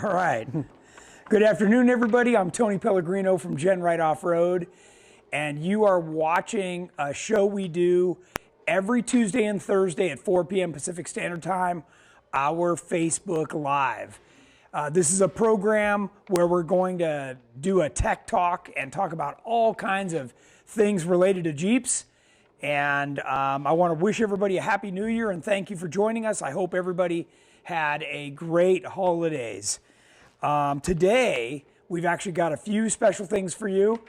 All right. Good afternoon, everybody. I'm Tony Pellegrino from GenRight Off-Road, and you are watching a show we do every Tuesday and Thursday at 4 p.m. Pacific Standard Time, our Facebook Live. This is a program where we're going to do a tech talk and talk about all kinds of things related to Jeeps. And I want to wish everybody a Happy New Year and thank you for joining us. I hope everybody had a great holidays. Today, we've actually got a few special things for you.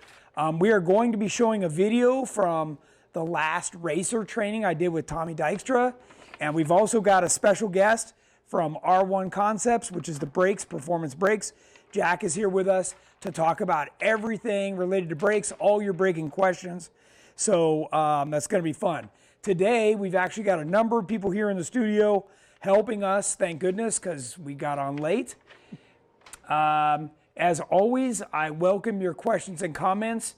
We are going to be showing a video from the last racer training I did with Tommy Dykstra. And we've also got a special guest from R1 Concepts, which is the brakes, performance brakes. Jack is here with us to talk about everything related to brakes, all your braking questions. So that's going to be fun. Today, we've actually got a number of people here in the studio helping us, thank goodness, because we got on late. As always, I welcome your questions and comments.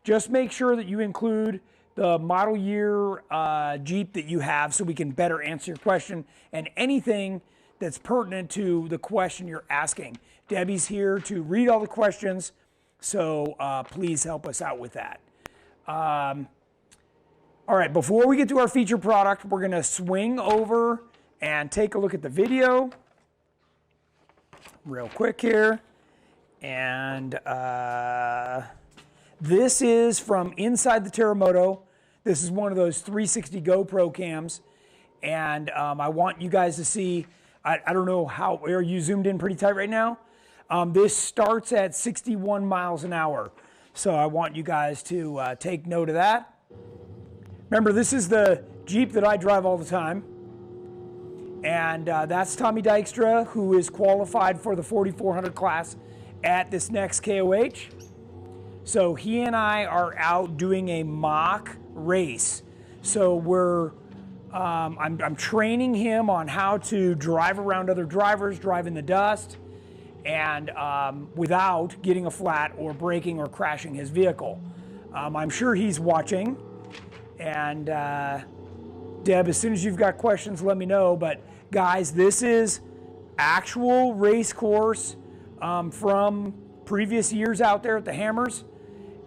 Just make sure that you include the model year Jeep that you have so we can better answer your question and anything that's pertinent to the question you're asking. Debbie's here to read all the questions, so please help us out with that. All right, before we get to our feature product, we're going to swing over and take a look at the video real quick here. And this is from inside the Terremoto. This is one of those 360 GoPro cams. And I want you guys to see, I don't know how, are you zoomed in pretty tight right now? This starts at 61 miles an hour. So I want you guys to take note of that. Remember, this is the Jeep that I drive all the time. And that's Tommy Dykstra, who is qualified for the 4400 class at this next KOH. So he and I are out doing a mock race. So we're, I'm training him on how to drive around other drivers, drive in the dust, and without getting a flat or breaking or crashing his vehicle. I'm sure he's watching. And Deb, as soon as you've got questions, let me know. But guys, this is actual race course from previous years out there at the Hammers.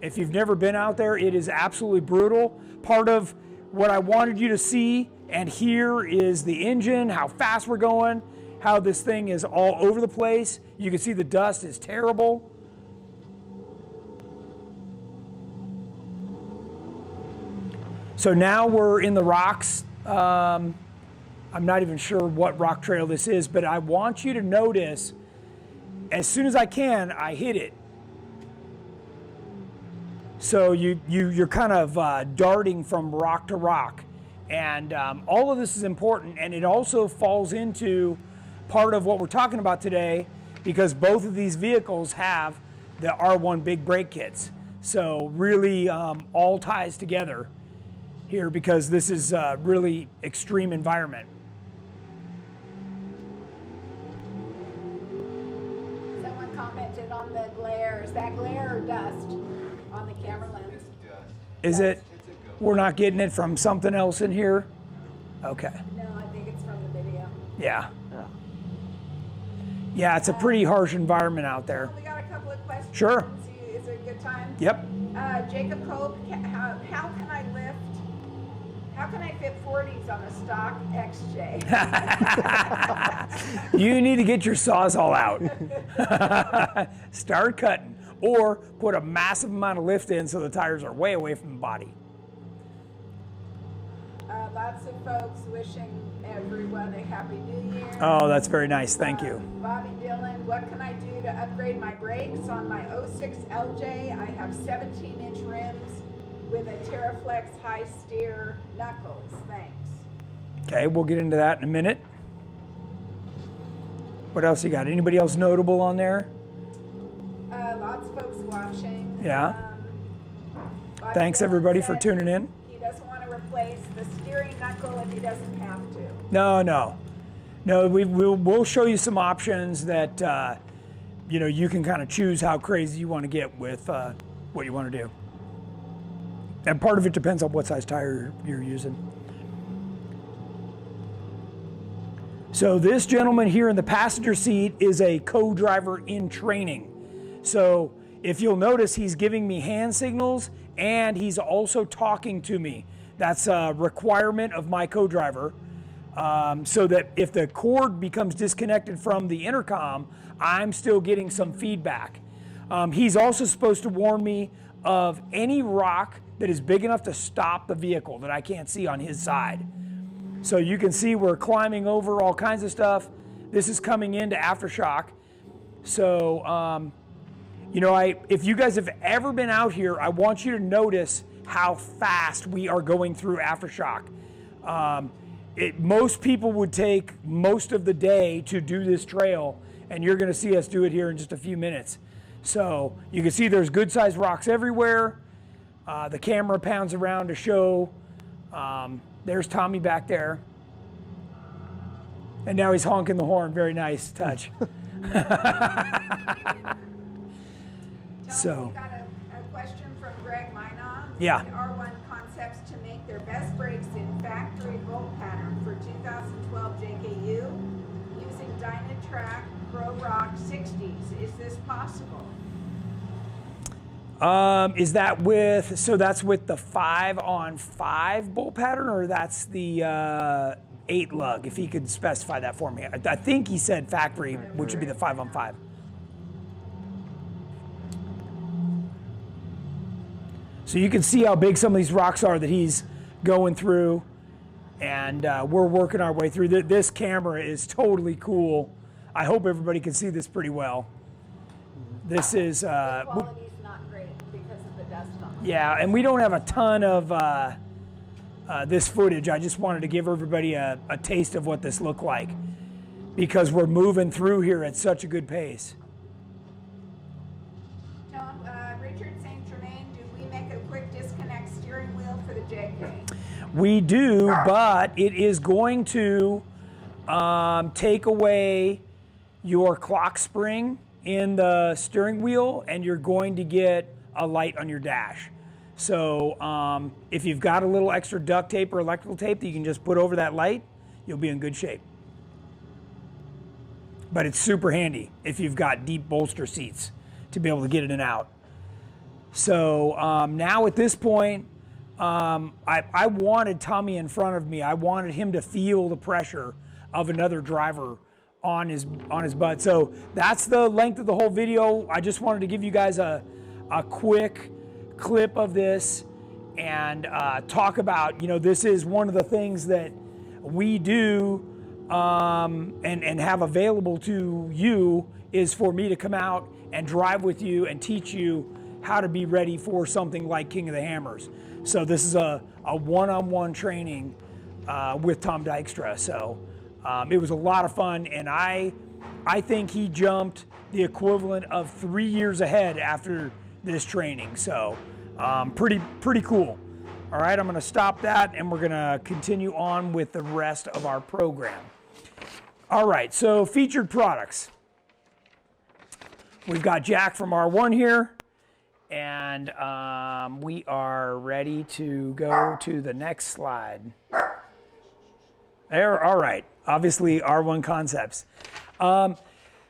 If you've never been out there, it is absolutely brutal. Part of what I wanted you to see and hear is the engine, how fast we're going, how this thing is all over the place. You can see the dust is terrible. So now we're in the rocks. I'm not even sure what rock trail this is, but I want you to notice, as soon as I can, I hit it. So you're kind of darting from rock to rock. And all of this is important, and it also falls into part of what we're talking about today, because both of these vehicles have the R1 big brake kits. So really all ties together here, because this is a really extreme environment. Someone commented on the glare. Is that glare or dust on the camera lens? Is it? We're not getting it from something else in here? Okay. No, I think it's from the video. Yeah. Yeah, it's a pretty harsh environment out there. We got a couple of questions. Sure. Is it a good time? Yep. Jacob Hope, how can I lift? How can I fit 40s on a stock XJ? You need to get your Sawzall out. Start cutting. Or put a massive amount of lift in so the tires are way away from the body. Lots of folks wishing everyone a Happy New Year. Oh, that's very nice. Thank you. Bobby Dillon, what can I do to upgrade my brakes on my 06 LJ? I have 17-inch rims with a Terraflex high steer knuckles. Thanks. Okay, we'll get into that in a minute. What else you got? Anybody else notable on there? Lots of folks watching. Yeah. Thanks everybody for tuning in. He doesn't want to replace the steering knuckle if he doesn't have to. No. We'll show you some options that you can kind of choose how crazy you want to get with what you want to do. And part of it depends on what size tire you're using. So this gentleman here in the passenger seat is a co-driver in training. So if you'll notice, he's giving me hand signals and he's also talking to me. That's a requirement of my co-driver, so that if the cord becomes disconnected from the intercom, I'm still getting some feedback. He's also supposed to warn me of any rock that is big enough to stop the vehicle that I can't see on his side. So you can see we're climbing over all kinds of stuff. This is coming into aftershock. So, you know, if you guys have ever been out here, I want you to notice how fast we are going through aftershock. Most people would take most of the day to do this trail, and you're gonna see us do it here in just a few minutes. So you can see there's good sized rocks everywhere. The camera pounds around to show. There's Tommy back there. And now he's honking the horn. Very nice touch. So. We got a question from Greg Minot. Yeah. R1 Concepts to make their best brakes in factory bolt pattern for 2012 JKU using Dynatrac Pro Rock 60s. Is this possible? Is that with, so that's with the 5-on-5 bolt pattern, or that's the 8 lug? If he could specify that for me. I think he said factory, which would be the 5-on-5. So you can see how big some of these rocks are that he's going through, and we're working our way through. This camera is totally cool. I hope everybody can see this pretty well. This is... The quality's not great because of the dust on it. Yeah, and we don't have a ton of this footage. I just wanted to give everybody a taste of what this looked like, because we're moving through here at such a good pace. Tom, Richard St. Germain, do we make a quick disconnect steering wheel for the JK? We do, but it is going to take away your clock spring in the steering wheel, and you're going to get a light on your dash. So if you've got a little extra duct tape or electrical tape that you can just put over that light, you'll be in good shape. But it's super handy if you've got deep bolster seats to be able to get in and out. So now at this point, I wanted Tommy in front of me. I wanted him to feel the pressure of another driver on his butt. So that's the length of the whole video. I just wanted to give you guys a quick clip of this and talk about, you know, this is one of the things that we do and have available to you, is for me to come out and drive with you and teach you how to be ready for something like King of the Hammers. So this is a one-on-one training with Tom Dykstra. So it was a lot of fun, and I think he jumped the equivalent of 3 years ahead after this training. So pretty cool. All right, I'm gonna stop that, and we're gonna continue on with the rest of our program. All right, so featured products. We've got Jack from R1 here, and we are ready to go to the next slide. There, all right, obviously R1 Concepts.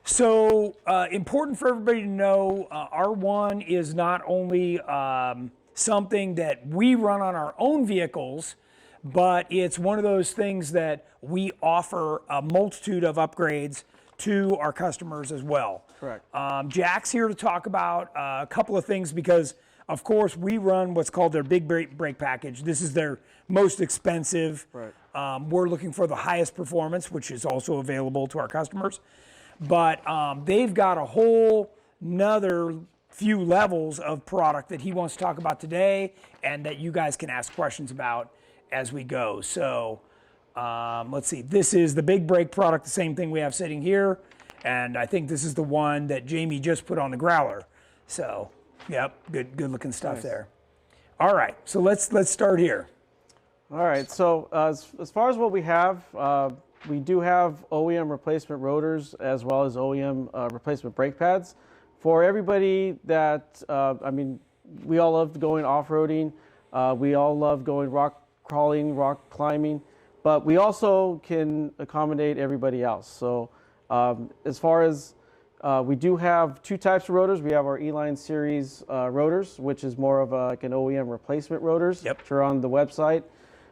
So important for everybody to know, R1 is not only something that we run on our own vehicles, but it's one of those things that we offer a multitude of upgrades to our customers as well. Correct. Jack's here to talk about a couple of things, because of course we run what's called their big brake package. This is their most expensive. Right. We're looking for the highest performance, which is also available to our customers. But they've got a whole nother few levels of product that he wants to talk about today, and that you guys can ask questions about as we go. So let's see, this is the big brake product, the same thing we have sitting here, and I think this is the one that Jamie just put on the Growler. So yep, good looking stuff. Nice. There. All right, so let's start here. All right, so as far as what we have, we do have OEM replacement rotors as well as OEM replacement brake pads. For everybody that, I mean, we all love going off-roading. We all love going rock crawling, rock climbing. but we also can accommodate everybody else. So as far as we do have two types of rotors. We have our E-Line series rotors, which is more of like an OEM replacement rotors, Yep. which are on the website,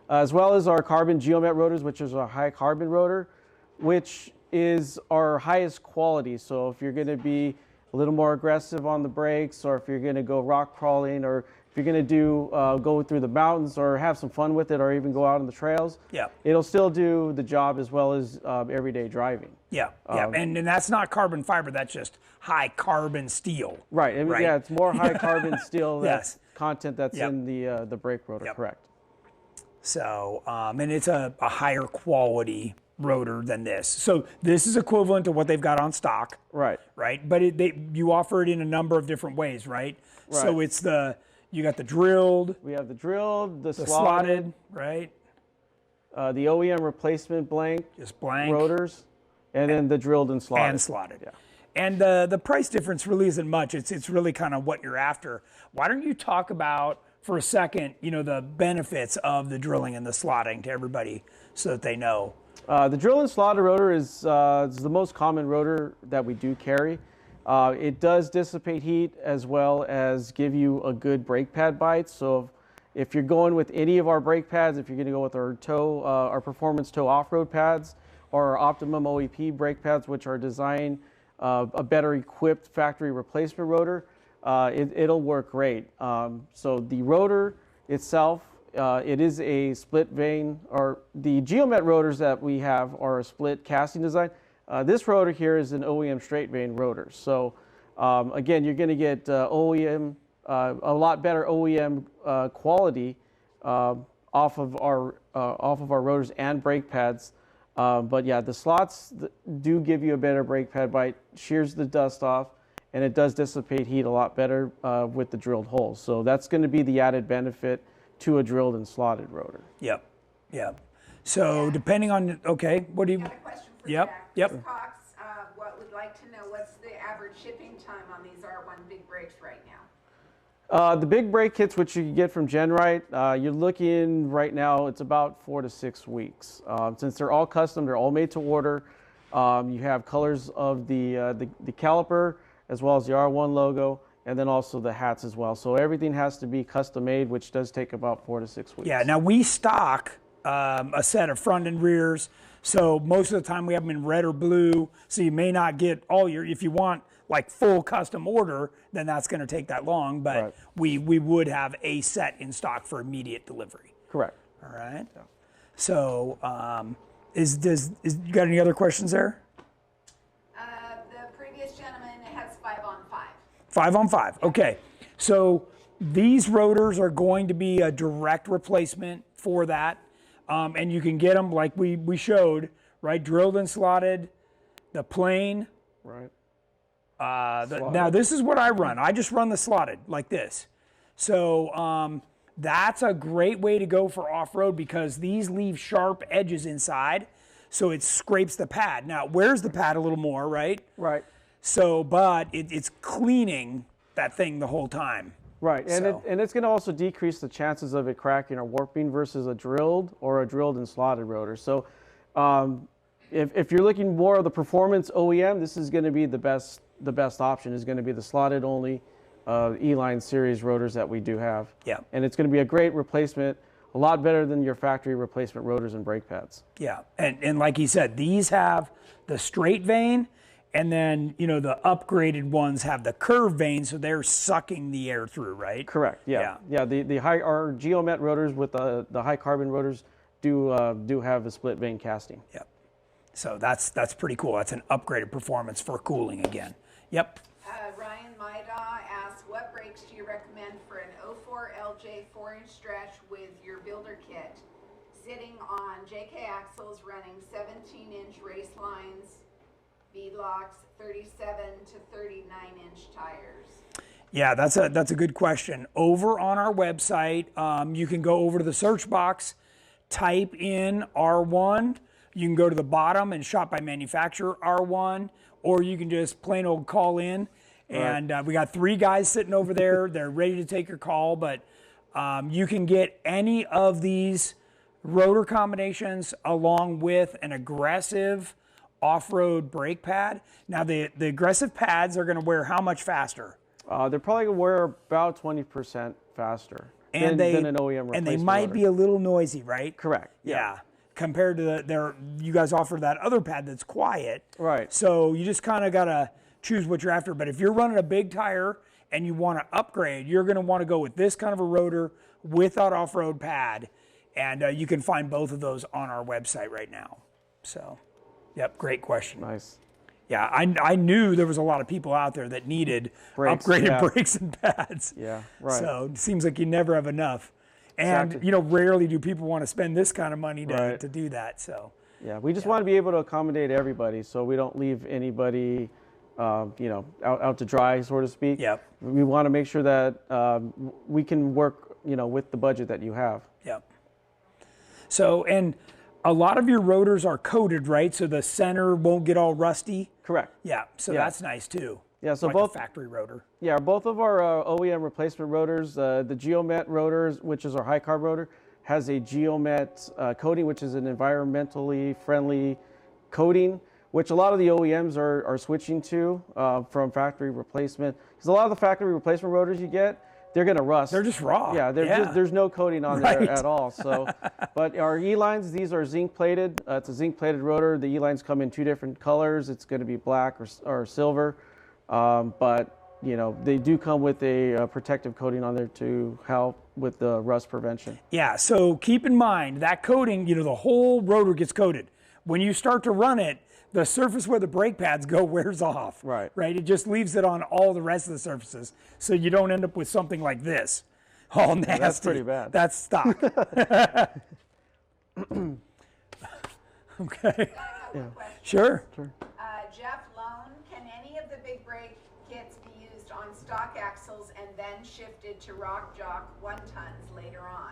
as well as our carbon geomet rotors, which is our high carbon rotor, which is our highest quality. So if you're going to be a little more aggressive on the brakes, or if you're going to go rock crawling, or if you're going to do go through the mountains or have some fun with it, or even go out on the trails, Yeah. it'll still do the job as well as everyday driving. Yeah, yeah, and that's not carbon fiber. That's just high carbon steel. Right. I mean, Right. yeah, it's more high carbon steel that's Yes. content that's Yep. in the brake rotor. Yep. Correct. So, and it's a higher quality rotor than this. So this is equivalent to what they've got on stock. Right. Right, but you offer it in a number of different ways, right? So Right. it's you got the drilled, We have the drilled, the the slotted, slotted, right? the OEM replacement blank Just blank rotors, and then the drilled and slotted. and slotted. Yeah. And the price difference really isn't much. It's really kind of what you're after. Why don't you talk about for a second, the benefits of the drilling and the slotting to everybody so that they know. The drill and slotted rotor is the most common rotor that we do carry. It does dissipate heat as well as give you a good brake pad bite. So if you're going with any of our brake pads, if you're going to go with our performance tow off-road pads or our Optimum OEP brake pads, which are designed a better equipped factory replacement rotor, it'll work great. So the rotor itself, it is a split vane, or the geomet rotors that we have are a split casting design. This rotor here is an OEM straight vane rotor. So again, you're going to get OEM, a lot better OEM quality off of our rotors and brake pads. But yeah, the slots do give you a better brake pad bite, shears the dust off, and it does dissipate heat a lot better with the drilled holes. So that's going to be the added benefit to a drilled and slotted rotor. Yep, yep. So depending on, okay, what do you? I got a question for Yep, Jack. yep. Ms. Cox, what would like to know, what's the average shipping time on these R1 big brakes right now? The big brake kits, which you can get from GenRight, you're looking right now, it's about 4 to 6 weeks. Since they're all custom, they're all made to order. You have colors of the caliper as well as the R1 logo, and then also the hats as well. So everything has to be custom made, which does take about 4 to 6 weeks. Yeah, now we stock a set of front and rears. So most of the time we have them in red or blue. So you may not get if you want like full custom order, then that's going to take that long. But Right. we would have a set in stock for immediate delivery. Correct. All right. So you got any other questions there? The previous gentleman has 5-on-5. 5-on-5. Okay. So these rotors are going to be a direct replacement for that. And you can get them like we showed, right? Drilled and slotted, the plain. Right. Now this is what I run. I just run the slotted like this. So that's a great way to go for off-road because these leave sharp edges inside. So it scrapes the pad. Now, it wears the pad a little more, right? Right. So, but it's cleaning that thing the whole time. Right, and So- it's going to also decrease the chances of it cracking or warping versus a drilled and slotted rotor. So if you're looking more of the performance OEM, this is going to be the best option is going to be the slotted only E-Line series rotors that we do have. Yeah. And it's going to be a great replacement, a lot better than your factory replacement rotors and brake pads. Yeah, and like he said, these have the straight vane, and then the upgraded ones have the curved vane, so they're sucking the air through, right? Correct. Yeah. Our geomet rotors with the high carbon rotors do have a split vane casting. Yep. So that's pretty cool. That's an upgraded performance for cooling again. Yep. Ryan Maida asks, what brakes do you recommend for an 04 LJ 4-inch stretch with your builder kit? Sitting on JK axles, running 17-inch race lines, V-locks, 37 to 39-inch tires. Yeah, that's a good question. Over on our website, you can go over to the search box, type in R1. You can go to the bottom and shop by manufacturer R1, or you can just plain old call in. And we got 3 guys sitting over there. They're ready to take your call, but you can get any of these rotor combinations along with an aggressive off-road brake pad. Now the aggressive pads are going to wear how much faster? They're probably going to wear about 20% faster And than an OEM replacement and they might rotor. be a little noisy, right? Correct. Yeah. Compared to you guys offer that other pad that's quiet. Right. So you just kind of got to choose what you're after. But if you're running a big tire and you want to upgrade, you're going to want to go with this kind of a rotor with that off-road pad. And you can find both of those on our website right now. So, yep, great question. Nice. Yeah, I knew there was a lot of people out there that needed Brakes, upgraded yeah. brakes and pads. Yeah, right. So it seems like you never have enough. And, Exactly. you know, rarely do people want to spend this kind of money Right. to do that. So, Yeah, we just want to be able to accommodate everybody, so we don't leave anybody, out to dry, so to speak. Yep. We want to make sure that we can work, with the budget that you have. yep. So, and a lot of your rotors are coated, right? So the center won't get all rusty. Correct. Yeah, so Yeah. that's nice too. Yeah, so like both a factory rotor. Yeah, both of our OEM replacement rotors, the Geomet rotors, which is our high carb rotor, has a Geomet coating, which is an environmentally friendly coating, which a lot of the OEMs are switching to from factory replacement. Because a lot of the factory replacement rotors you get, they're going to rust. They're just raw. Yeah, there's no coating on Right. there at all. So, but our E-lines, these are zinc plated. It's a zinc plated rotor. The E-lines come in two different colors. It's going to be black or silver. But they do come with a protective coating on there to help with the rust prevention. Yeah, so keep in mind that coating, the whole rotor gets coated. When you start to run it, the surface where the brake pads go wears off. Right. Right? It just leaves it on all the rest of the surfaces. So you don't end up with something like this. All nasty. That's pretty bad. That's stock. Okay. Yeah. Sure. Jeff Lone, can any of the big brake kits be used on stock axles and then shifted to Rock Jock 1 tons later on?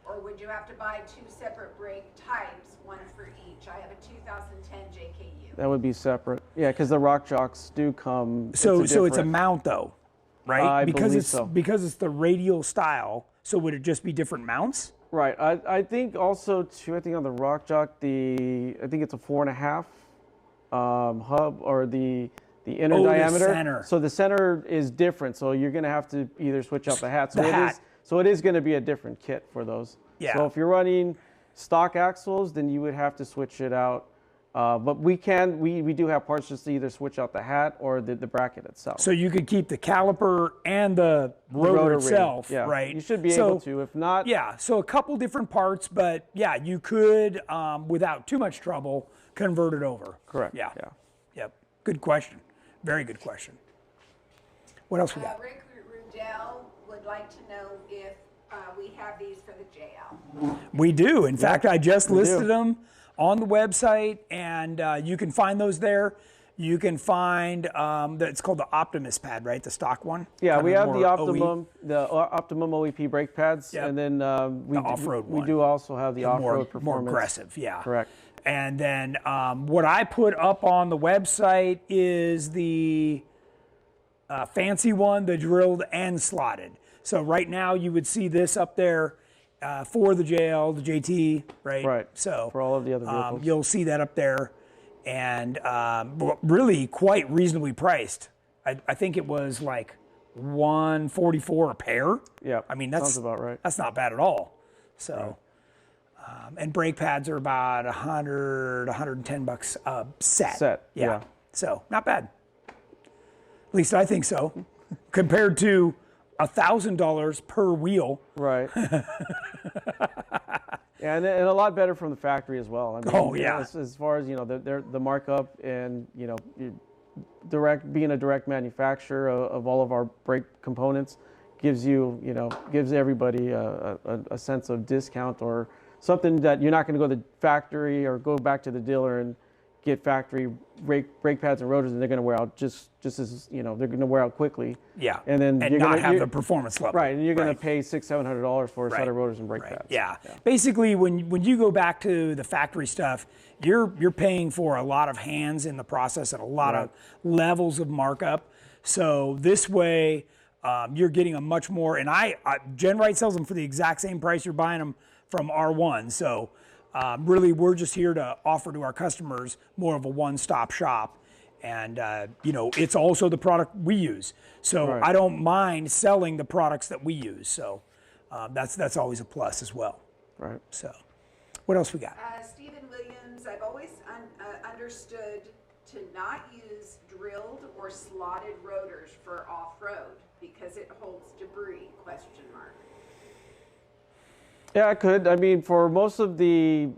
Or would you have to buy 2 separate brake types, one for each? I have a 2010 JKU. That would be separate. Yeah, because the Rock Jocks do come. So it's a different- mount though, right? I because believe it's so. because it's the radial style. So would it just be different mounts? Right. I think also too. I think on the Rock Jock, I think it's a 4.5 hub or the inner Oh, the diameter. center. So the center is different. So you're going to have to either switch out the hat. So The hat. So it is going to be a different kit for those. Yeah. So if you're running stock axles, then you would have to switch it out. But we do have parts just to either switch out the hat or the bracket itself. So you could keep the caliper and the rotor ring, itself, yeah. right? You should be So, able to. If not, Yeah, so a couple different parts, but yeah, you could, without too much trouble, convert it over. correct. Yeah. Yeah. Yep. Good question. Very good question. What else we got? Rick Rudell would like to know if we have these for the JL. We do. In fact, I just listed do. them on the website, and you can find those there. You can find it's called the Optimus pad, right? The stock one. Yeah, Kind we of have more the OE. Optimum OEP brake pads, Yep. and then The off-road we one. do also have the off-road more performance. aggressive, yeah. Correct. And then what I put up on the website is the fancy one, the drilled and slotted. So right now you would see this up there for the JL, the JT, right? Right. So For all of the other vehicles. you'll see that up there, and really quite reasonably priced. I think it was like $144 a pair. Yeah, I mean that's sounds about right. That's not bad at all. So. And brake pads are about $100, $110 a set. Yeah. So not bad. At least I think so. Compared to $1,000 per wheel. Right. and a lot better from the factory as well. I mean, Oh, yeah. As far as the markup and being a direct manufacturer of all of our brake components gives everybody a sense of discount or something that you're not going to go to the factory or go back to the dealer and get factory brake pads and rotors, and they're going to wear out just as they're going to wear out quickly. Yeah. And then and not have the performance level. Right, and you're going Right. to pay $600-$700 for a set of rotors and brake Right. pads. Yeah. Basically, when you go back to the factory stuff, you're paying for a lot of hands in the process and a lot of levels of markup. So this way, you're getting a much more. And GenRight sells them for the exact same price you're buying them from R1. So really, we're just here to offer to our customers more of a one-stop shop. And, it's also the product we use. So Right. I don't mind selling the products that we use. So that's always a plus as well. Right. So what else we got? Stephen Williams, I've always understood to not use drilled or slotted rotors for off-road because it holds debris, question mark. Yeah, I could. I mean, for most of the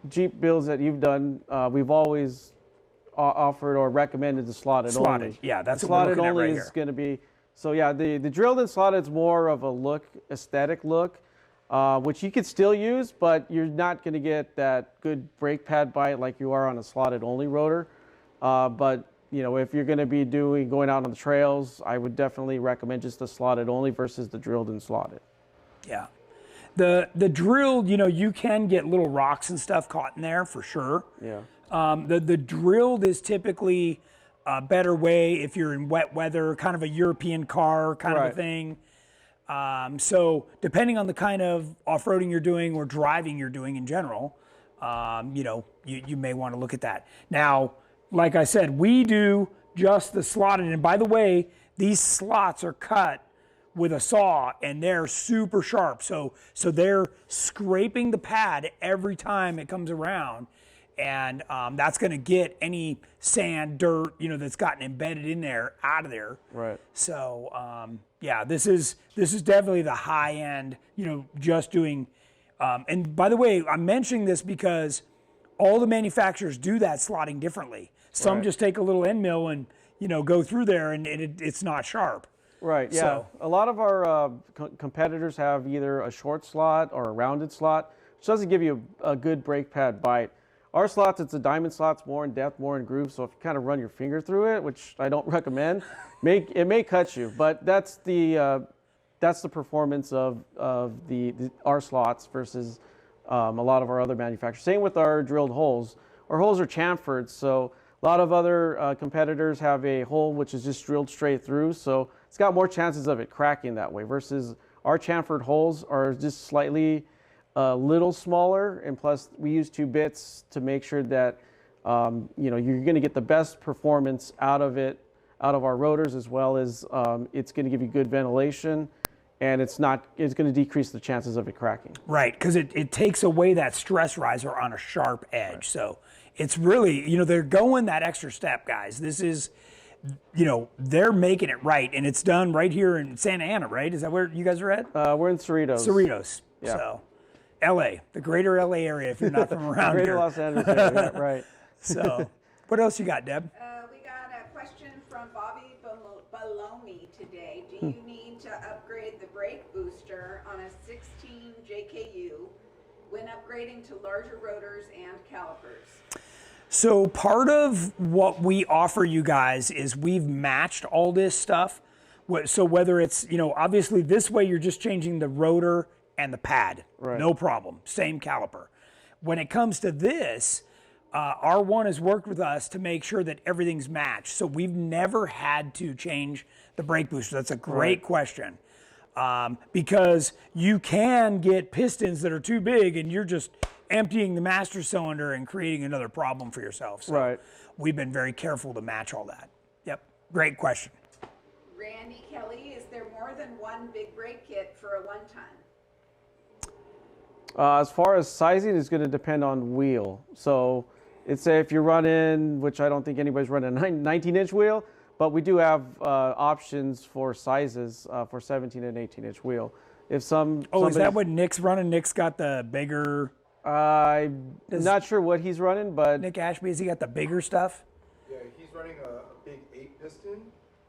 Jeep builds that you've done, we've always offered or recommended the slotted only. Yeah, that's the what we're slotted looking at only right is here. going to be. So yeah, the drilled and slotted is more of a look, aesthetic look, which you could still use, but you're not going to get that good brake pad bite like you are on a slotted only rotor. But if you're going to be going out on the trails, I would definitely recommend just the slotted only versus the drilled and slotted. Yeah. The drilled, you can get little rocks and stuff caught in there for sure. Yeah. The drilled is typically a better way if you're in wet weather, kind of a European car kind of a Right. thing. So depending on the kind of off-roading you're doing or driving you're doing in general, you may want to look at that. Now, like I said, we do just the slotted. And by the way, these slots are cut with a saw and they're super sharp. So they're scraping the pad every time it comes around. And that's going to get any sand, dirt, that's gotten embedded in there out of there. Right. So this is definitely the high end. Just doing. And by the way, I'm mentioning this because all the manufacturers do that slotting differently. Some Right. just take a little end mill and go through there, and it's not sharp. Right, yeah. So- a lot of our competitors have either a short slot or a rounded slot, which doesn't give you a good brake pad bite. Our slots, it's a diamond slot, it's more in depth, more in groove, so if you kind of run your finger through it, which I don't recommend, it may cut you, but that's the performance of our slots versus a lot of our other manufacturers. Same with our drilled holes. Our holes are chamfered, so a lot of other competitors have a hole which is just drilled straight through, so it's got more chances of it cracking that way versus our chamfered holes are just slightly a little smaller, and plus we use 2 bits to make sure that you're going to get the best performance out of our rotors, as well as it's going to give you good ventilation, and it's going to decrease the chances of it cracking. Right, because it takes away that stress riser on a sharp edge. Right. So it's really, they're going that extra step, guys. This is, they're making it right, and it's done right here in Santa Ana, right? Is that where you guys are at? We're in Cerritos. Cerritos. Yeah. So, LA, the greater LA area, if you're not from around Greater here. Los Angeles area, right. So, what else you got, Deb? We got a question from Bobby Baloney today. Do you need to upgrade the brake booster on a 16 JKU when upgrading to larger rotors and calipers? So part of what we offer you guys is we've matched all this stuff. So whether it's, obviously this way you're just changing the rotor and the pad. Right. No problem. Same caliper. When it comes to this, R1 has worked with us to make sure that everything's matched. So we've never had to change the brake booster. That's a great question. Because you can get pistons that are too big and you're just emptying the master cylinder and creating another problem for yourself. So Right. we've been very careful to match all that. Yep. Great question. Randy Kelly, is there more than one big brake kit for a 1-ton? As far as sizing, it's going to depend on wheel. So it's say if you're running, which I don't think anybody's running a 19-inch wheel, but we do have options for sizes for 17 and 18-inch wheel. If is that what Nick's running? Nick's got the bigger. I'm not sure what he's running, but Nick Ashby, has he got the bigger stuff? Yeah, he's running a big 8-piston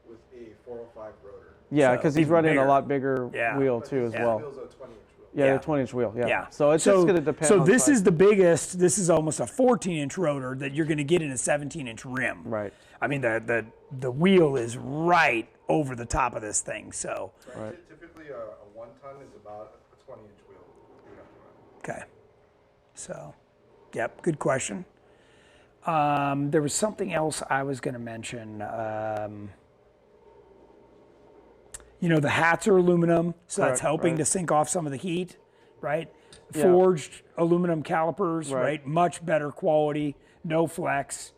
with a 405 rotor. yeah, So, because he's even running bigger. a lot bigger Yeah. wheel But too his as well. wheel's a 20-inch wheel. Yeah, Yeah. the 20-inch wheel. Yeah. Yeah. So it's just going to depend. So on this size. is the biggest. This is almost a 14-inch rotor that you're going to get in a 17-inch rim. Right. I mean, the wheel is right over the top of this thing. So, Right. Typically, a 1-ton is about a 20-inch wheel. You have to run. okay. So, yep, good question. There was something else I was going to mention. The hats are aluminum, so that's Correct, helping right. to sink off some of the heat, right? forged aluminum calipers, Right. right? Much better quality, no flex.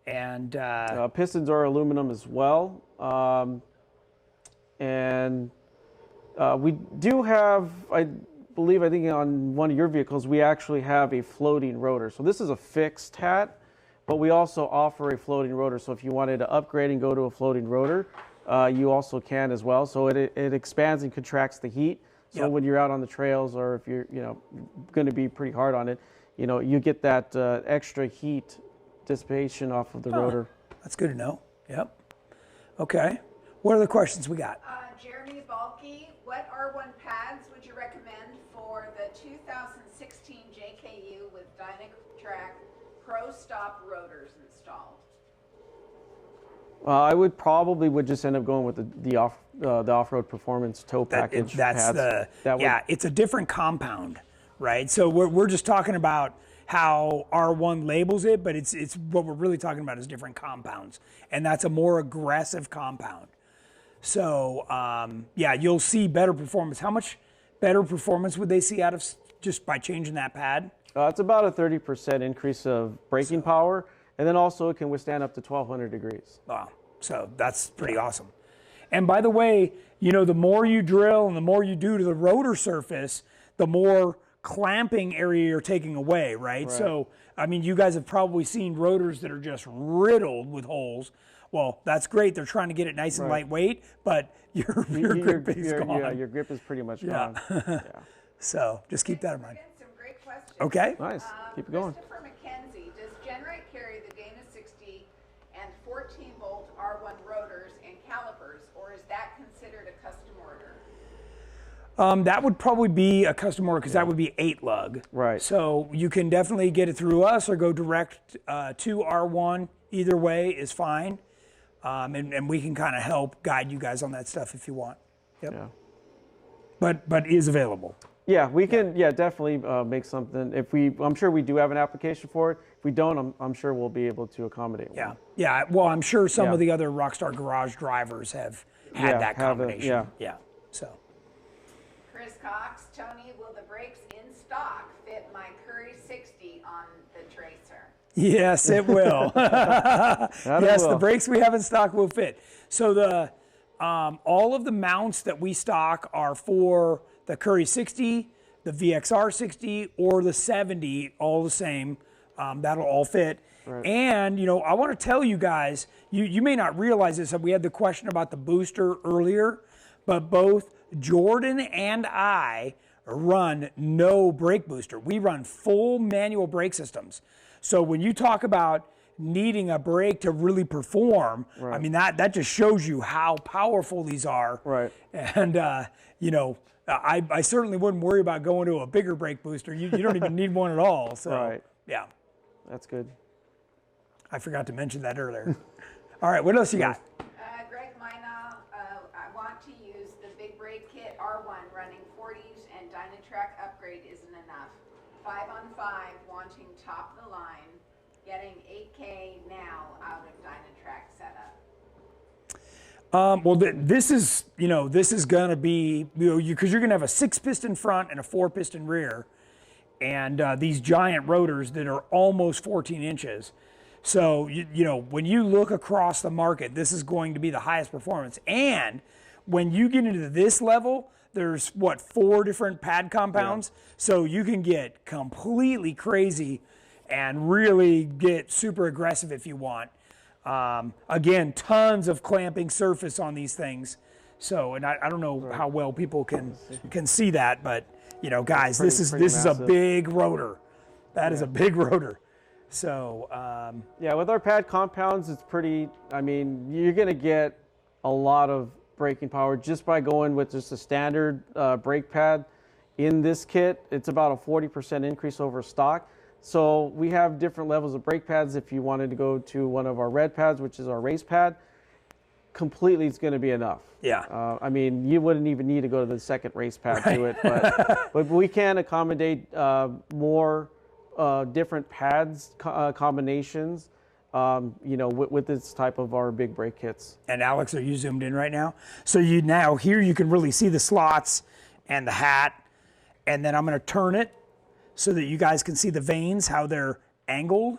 And pistons are aluminum as well. We do have, I think on one of your vehicles, we actually have a floating rotor. So this is a fixed hat, but we also offer a floating rotor. So if you wanted to upgrade and go to a floating rotor, you also can as well. So it expands and contracts the heat. So when you're out on the trails, or if you're going to be pretty hard on it, you get that extra heat dissipation off of the rotor. That's good to know. Yep. Okay. What other questions we got? Jeremy Balky, what R1 pads would you recommend for the 2016 JKU with Dynatrack Pro Stop rotors installed? I would just end up going with the off-road performance tow package pads. It's a different compound, right? So we're just talking about how R1 labels it, but it's what we're really talking about is different compounds, and that's a more aggressive compound. So you'll see better performance. How much better performance would they see out of just by changing that pad? It's about a 30% increase of braking power, and then also it can withstand up to 1,200 degrees. Wow, so that's pretty awesome. And by the way, the more you drill and the more you do to the rotor surface, the more clamping area you're taking away, right? So, I mean, you guys have probably seen rotors that are just riddled with holes. Well, that's great. They're trying to get it nice and lightweight, but your grip is gone. Yeah, your grip is pretty much gone. Yeah. So just keep that in mind. Some great questions. Okay. Nice. Keep it going. Christopher McKenzie, does GenRight carry the Dana 60 and 14-volt R1 rotors and calipers, or is that considered a custom order? That would probably be a custom order because that would be 8 lug. Right. So you can definitely get it through us or go direct to R1. Either way is fine. And we can kind of help guide you guys on that stuff if you want. Yep. Yeah. But is available. Yeah, we can. Yeah, definitely make something. I'm sure we do have an application for it. If we don't, I'm sure we'll be able to accommodate one. Yeah. Well, I'm sure some of the other Rockstar Garage drivers have had that combination. Yeah. So. Chris Cox, Tony, will the brakes in stock fit my Curry 60 on the Tracer? Yes, it will. Yes, the brakes we have in stock will fit. So the all of the mounts that we stock are for the Curry 60, the VXR 60, or the 70, all the same. That'll all fit. Right. And, I want to tell you guys, you may not realize this, we had the question about the booster earlier, but both Jordan and I run no brake booster. We run full manual brake systems. So when you talk about needing a brake to really perform, I mean, that just shows you how powerful these are. Right. And, I certainly wouldn't worry about going to a bigger brake booster. You don't even need one at all. So, yeah. That's good. I forgot to mention that earlier. All right, what else you got? Greg Mina, I want to use the big brake kit R1 running 40s and Dynatrack upgrade isn't enough. 5-on-5 wanting top of the line, getting 8K now out of Dynatrack setup. Well, this is going to be, because you're going to have a 6-piston front and a 4-piston rear, and these giant rotors that are almost 14 inches. So, when you look across the market, this is going to be the highest performance. And when you get into this level, there's 4 different pad compounds. Yeah. So you can get completely crazy and really get super aggressive if you want. Again, tons of clamping surface on these things. So, and I don't know how well people can see that, but guys, this is a big rotor. That is a big rotor. So, with our pad compounds, it's pretty, you're going to get a lot of braking power just by going with just a standard brake pad. In this kit, it's about a 40% increase over stock. So we have different levels of brake pads. If you wanted to go to one of our red pads, which is our race pad, completely it's going to be enough. Yeah. You wouldn't even need to go to the second race pad to it, but we can accommodate more different pads combinations, with this type of our big brake kits. And Alex, are you zoomed in right now? So here you can really see the slots and the hat. And then I'm going to turn it so that you guys can see the vanes, how they're angled,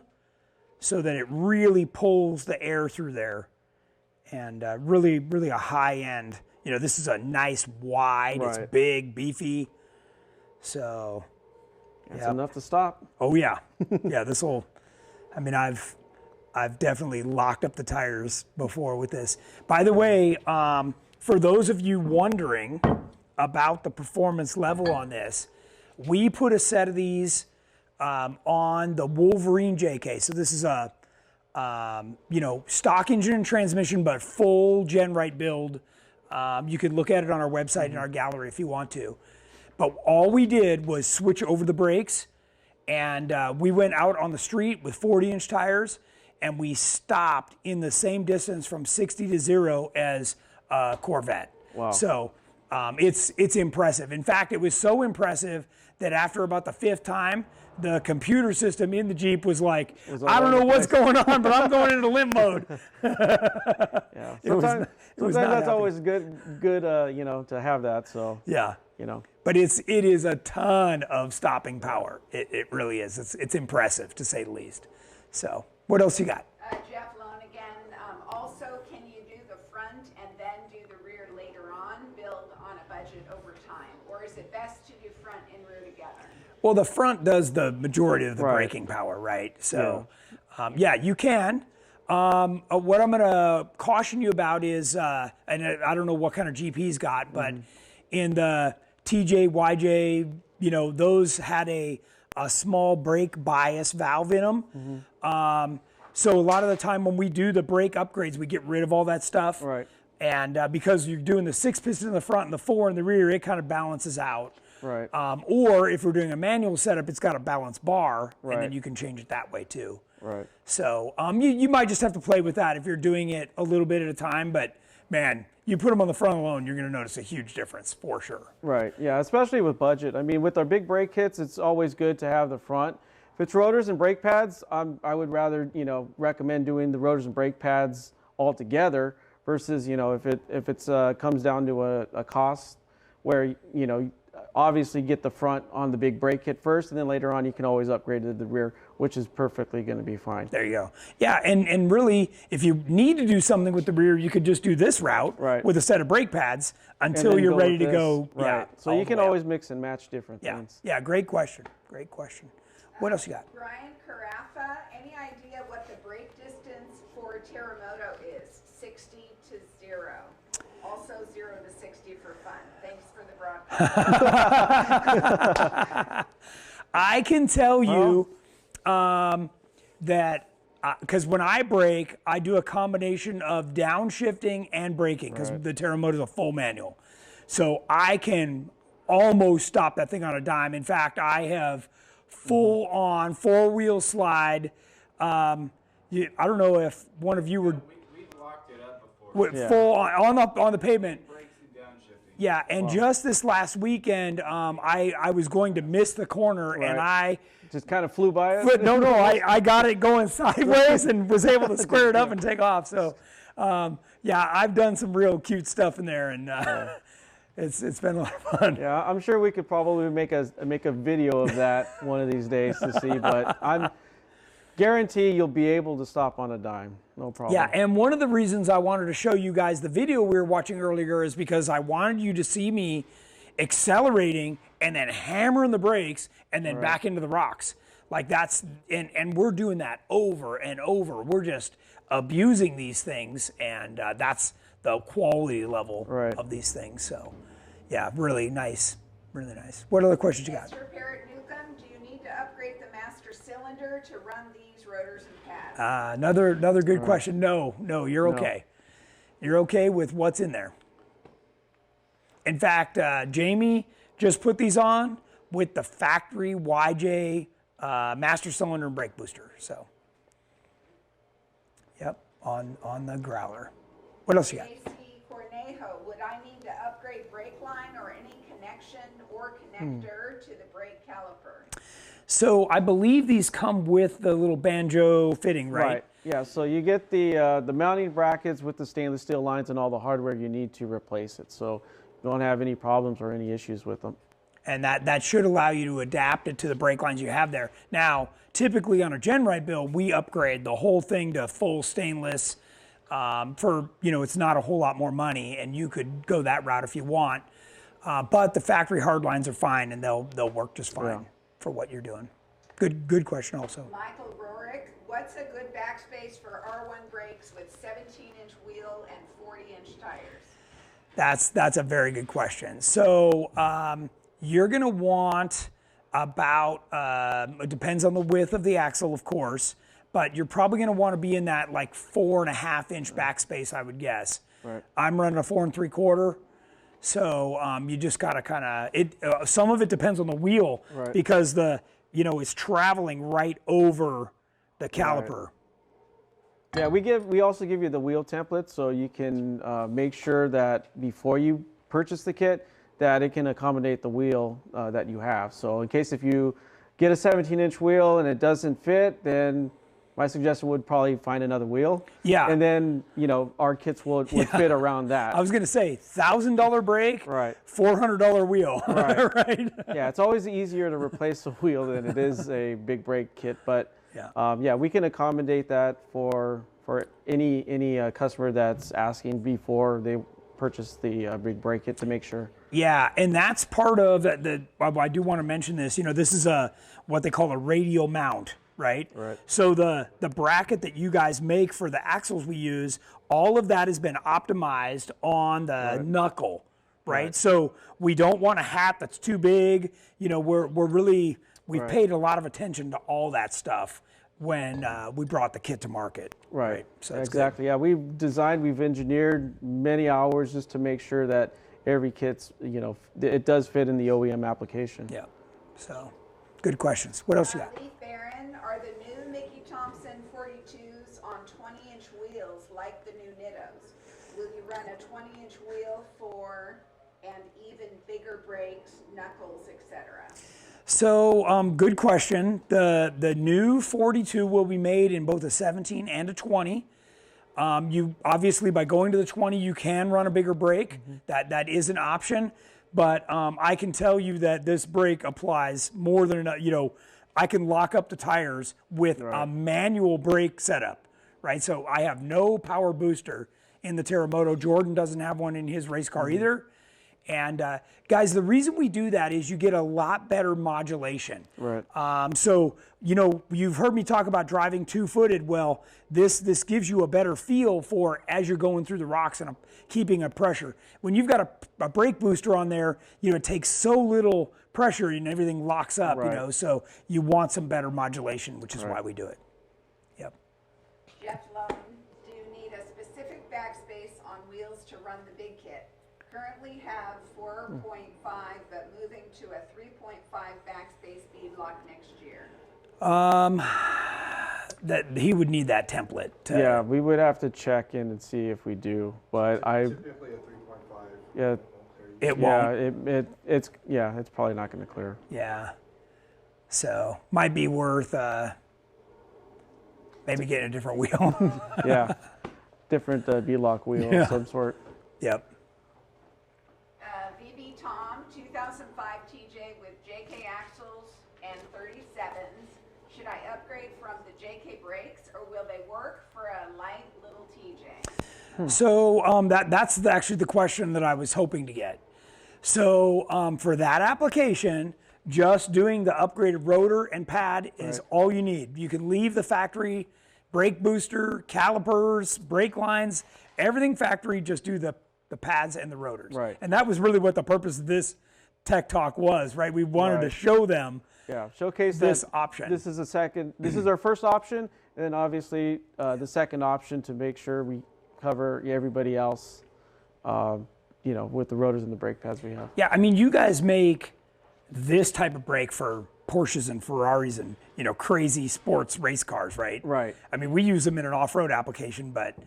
so that it really pulls the air through there. And really, really a high end. You know, this is a nice wide, it's big, beefy. So, That's enough to stop. Oh yeah. Yeah, this will, I mean, I've definitely locked up the tires before with this. By the way, for those of you wondering about the performance level on this, we put a set of these on the Wolverine JK. So this is a, you know, stock engine and transmission, but full GenRight build. You can look at it on our website in our gallery if you want to. But all we did was switch over the brakes, and we went out on the street with 40-inch tires, and we stopped in the same distance from 60 to 0 as a Corvette. Wow. So it's impressive. In fact, it was so impressive that after about the 5th time, the computer system in the Jeep was like, I don't know what's going on, but I'm going into limp mode. Yeah. Sometimes that's always good, you know, to have that. So yeah, you know. But it is a ton of stopping power. It really is. It's impressive to say the least. So what else you got? Jeff Lone again. Also, can you do the front and then do the rear later on, build on a budget over time? Or is it best to do front and rear together? Well, the front does the majority of the braking power, right? So, yeah, you can. What I'm going to caution you about is, and I don't know what kind of Jeep he's got, but in the TJ, YJ, you know, those had a small brake bias valve in them. So a lot of the time when we do the brake upgrades, we get rid of all that stuff. Right. And because you're doing the 6 piston in the front and the 4 in the rear, it kind of balances out. Right. Or if we're doing a manual setup, it's got a balance bar, Right. and then you can change it that way too. Right. So you might just have to play with that if you're doing it a little bit at a time. But man, you put them on the front alone, you're going to notice a huge difference for sure. Right. Yeah. Especially with budget. I mean, with our big brake kits, it's always good to have the front. If it's rotors and brake pads, I would rather, you know, recommend doing the rotors and brake pads all together versus, you know, if it's comes down to a cost where, you know, obviously get the front on the big brake kit first, and then later on you can always upgrade to the rear, which is perfectly going to be fine. There you go. Yeah, and really, if you need to do something with the rear, you could just do this route with a set of brake pads until you're ready to go. Right. Yeah, so you can always mix and match different things. Yeah, great question. Great question. What else you got? Brian Carafa, any idea what the brake distance for Terremoto is? 60 to 0. Also 0 to 60 for fun. Thanks for the broadcast. I can tell you that because when I brake, I do a combination of downshifting and braking because the Terremoto is a full manual. So I can almost stop that thing on a dime. In fact, I have full on 4-wheel slide. I don't know if one of you were We've locked it up before. full on the pavement. Brakes and downshifting. Yeah, and just this last weekend, I was going to miss the corner, and I just kind of flew by it. But no, I got it going sideways and was able to square it up and take off. So, yeah, I've done some real cute stuff in there, and it's been a lot of fun. Yeah, I'm sure we could probably make a video of that one of these days to see, but I'm guarantee you'll be able to stop on a dime, no problem. Yeah, and one of the reasons I wanted to show you guys the video we were watching earlier is because I wanted you to see me accelerating and then hammering the brakes and then back into the rocks. Like that's, and we're doing that over and over. We're just abusing these things, and that's the quality level of these things. So, yeah, really nice. Really nice. What other questions you got? Mr. Parrott Newcomb, do you need to upgrade the master cylinder to run these rotors and pads? Another good question. No, you're okay. You're okay with what's in there. In fact, Jamie just put these on with the factory YJ master cylinder and brake booster. So, yep, on the Growler. What else you got? JC Cornejo, would I need to upgrade brake line or any connection or connector to the brake caliper? So I believe these come with the little banjo fitting, right? Yeah, so you get the mounting brackets with the stainless steel lines and all the hardware you need to replace it. So you don't have any problems or any issues with them. And that should allow you to adapt it to the brake lines you have there. Now, typically on a GenRight build, we upgrade the whole thing to full stainless for, it's not a whole lot more money, and you could go that route if you want. But the factory hard lines are fine, and they'll work just fine for what you're doing. Good question also. Michael Rorick, what's a good backspace for R1 brakes with 17-inch wheel and 40-inch tires? That's a very good question. So you're going to want about, it depends on the width of the axle, of course, but you're probably going to want to be in that like 4.5-inch backspace, I would guess. Right. I'm running a 4 3/4. So you just got to kind of, some of it depends on the wheel because it's traveling right over the caliper. Yeah, we also give you the wheel template so you can make sure that before you purchase the kit that it can accommodate the wheel that you have. So in case if you get a 17-inch wheel and it doesn't fit, then my suggestion would probably find another wheel. Yeah. And then, our kits would fit around that. I was going to say $1,000 brake, Right. $400 wheel. Right. Right. Yeah, it's always easier to replace a wheel than it is a big brake kit. But we can accommodate that for any customer that's asking before they purchase the big brake kit to make sure. Yeah, and that's part of I do want to mention this. This is what they call a radial mount. Right? So the bracket that you guys make for the axles we use, all of that has been optimized on the knuckle, right? So we don't want a hat that's too big. We've paid a lot of attention to all that stuff when we brought the kit to market. Right. So that's exactly. Yeah, we've engineered many hours just to make sure that every kit's, it does fit in the OEM application. Yeah. So good questions. What else you got? Leaf Barron, are the new Mickey Thompson 42s on 20-inch wheels like the new Nittos? Will you run a 20-inch wheel for and even bigger brakes, knuckles, etc.? So good question. The new 42 will be made in both a 17 and a 20. You obviously, by going to the 20, you can run a bigger brake. That is an option. But I can tell you that this brake applies more than enough. I can lock up the tires with a manual brake setup, right? So I have no power booster in the Terremoto. Jordan doesn't have one in his race car either. And guys, the reason we do that is you get a lot better modulation. Right. So, you've heard me talk about driving two-footed. Well, this gives you a better feel for as you're going through the rocks and keeping a pressure. When you've got a brake booster on there, it takes so little pressure and everything locks up, so you want some better modulation, which is why we do it. Yep. Jeff Lone, do you need a specific backspace on wheels to run the big kit? Currently have 4.5, but moving to a 3.5 backspace beadlock next year. That he would need that template. Yeah, we would have to check in and see if we do, but Typically a 3.5. Yeah. It won't. It's probably not going to clear. Yeah. So might be worth maybe getting a different wheel. Yeah. Different beadlock wheel of some sort. Yep. VB Tom, 2005 TJ with JK axles and 37s. Should I upgrade from the JK brakes or will they work for a light little TJ? So that's actually the question that I was hoping to get. So for that application, just doing the upgraded rotor and pad is all you need. You can leave the factory brake booster, calipers, brake lines, everything factory, just do the pads and the rotors. Right. And that was really what the purpose of this tech talk was, right? We wanted to show them showcase this option. This is our first option, and then obviously the second option to make sure we cover everybody else, with the rotors and the brake pads we have. Yeah, I mean, you guys make this type of brake for Porsches and Ferraris and, crazy sports race cars, right? Right. I mean, we use them in an off-road application, but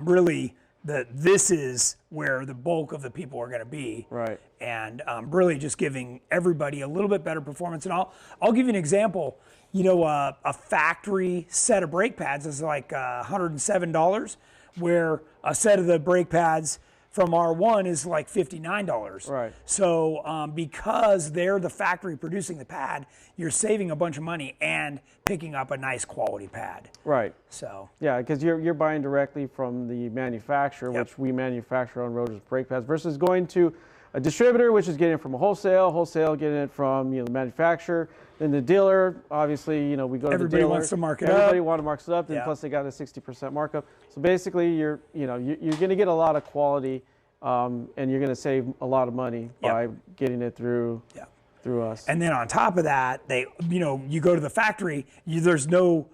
really this is where the bulk of the people are going to be. Right. And really just giving everybody a little bit better performance. And I'll give you an example. A factory set of brake pads is like $107, where a set of the brake pads from R1 is like $59. Right. So because they're the factory producing the pad, you're saving a bunch of money and picking up a nice quality pad. Right. So Yeah, because you're buying directly from the manufacturer, Yep. which we manufacture on rotors, brake pads, versus going to a distributor, which is getting it from a wholesale getting it from the manufacturer. Then the dealer, obviously, we go to Everybody the dealer. wants to mark it Everybody up. wants to mark it up, and Yeah. plus they got a 60% markup. So basically, you're going to get a lot of quality, and you're going to save a lot of money Yep. by getting it through yeah. through us. And then on top of that, you go to the factory, there's no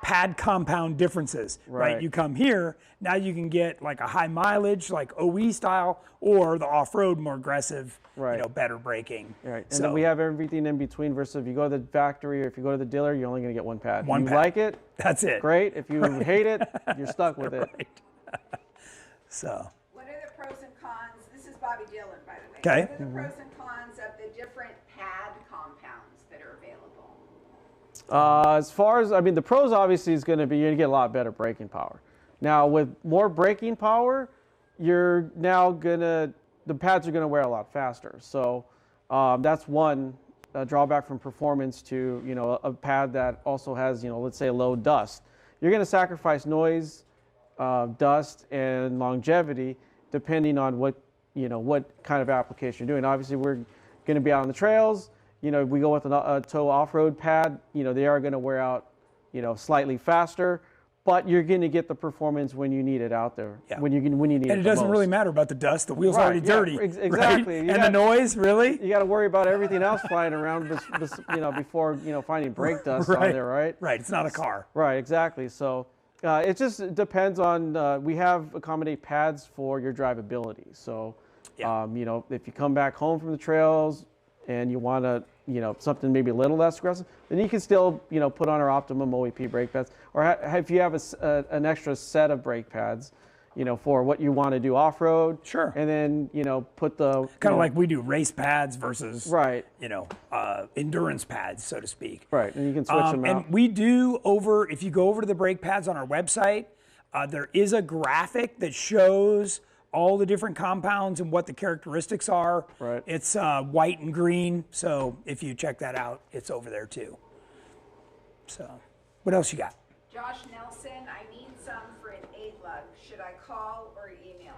pad compound differences, right? Right. You come here, now you can get like a high mileage, like OE style, or the off-road more aggressive, Right. better braking. Right. And So, then we have everything in between versus if you go to the factory or if you go to the dealer, you're only going to get one pad. One If you pad. like it, that's it. great. If you hate it, you're stuck with it. Right. So, What are the pros and cons? This is Bobby Dillon, by the way. Okay. What are the pros and cons of the different pad compounds that are available? As far as, the pros obviously is going to be you're going to get a lot better braking power. Now, with more braking power, you're now the pads are going to wear a lot faster. So that's one drawback from performance to, a pad that also has, let's say low dust. You're going to sacrifice noise, dust, and longevity depending on what kind of application you're doing. Obviously, we're going to be out on the trails. We go with a tow off-road pad. They are going to wear out, slightly faster, but you're going to get the performance when you need it out there. Yeah. When you need it. and it doesn't really matter about the dust. The wheel's Right, already yeah, dirty. exactly. Right? You And got- the noise, really? You got to worry about everything else flying around, before finding brake dust on there, right? Right. It's not a car. Right, exactly. So it just depends on, we have accommodate pads for your drivability. So, Yeah. if you come back home from the trails and you want to, something maybe a little less aggressive, then you can still, put on our Optimum OEP brake pads. Or if you have an extra set of brake pads, for what you want to do off-road. Sure. And then, put the... Kind of like we do race pads versus, Right. endurance pads, so to speak. Right, and you can switch them out. And we do if you go over to the brake pads on our website, there is a graphic that shows all the different compounds and what the characteristics are. Right. It's white and green, so if you check that out, it's over there too. So, what else you got? Josh Nelson, I need some for an 8-lug. Should I call or email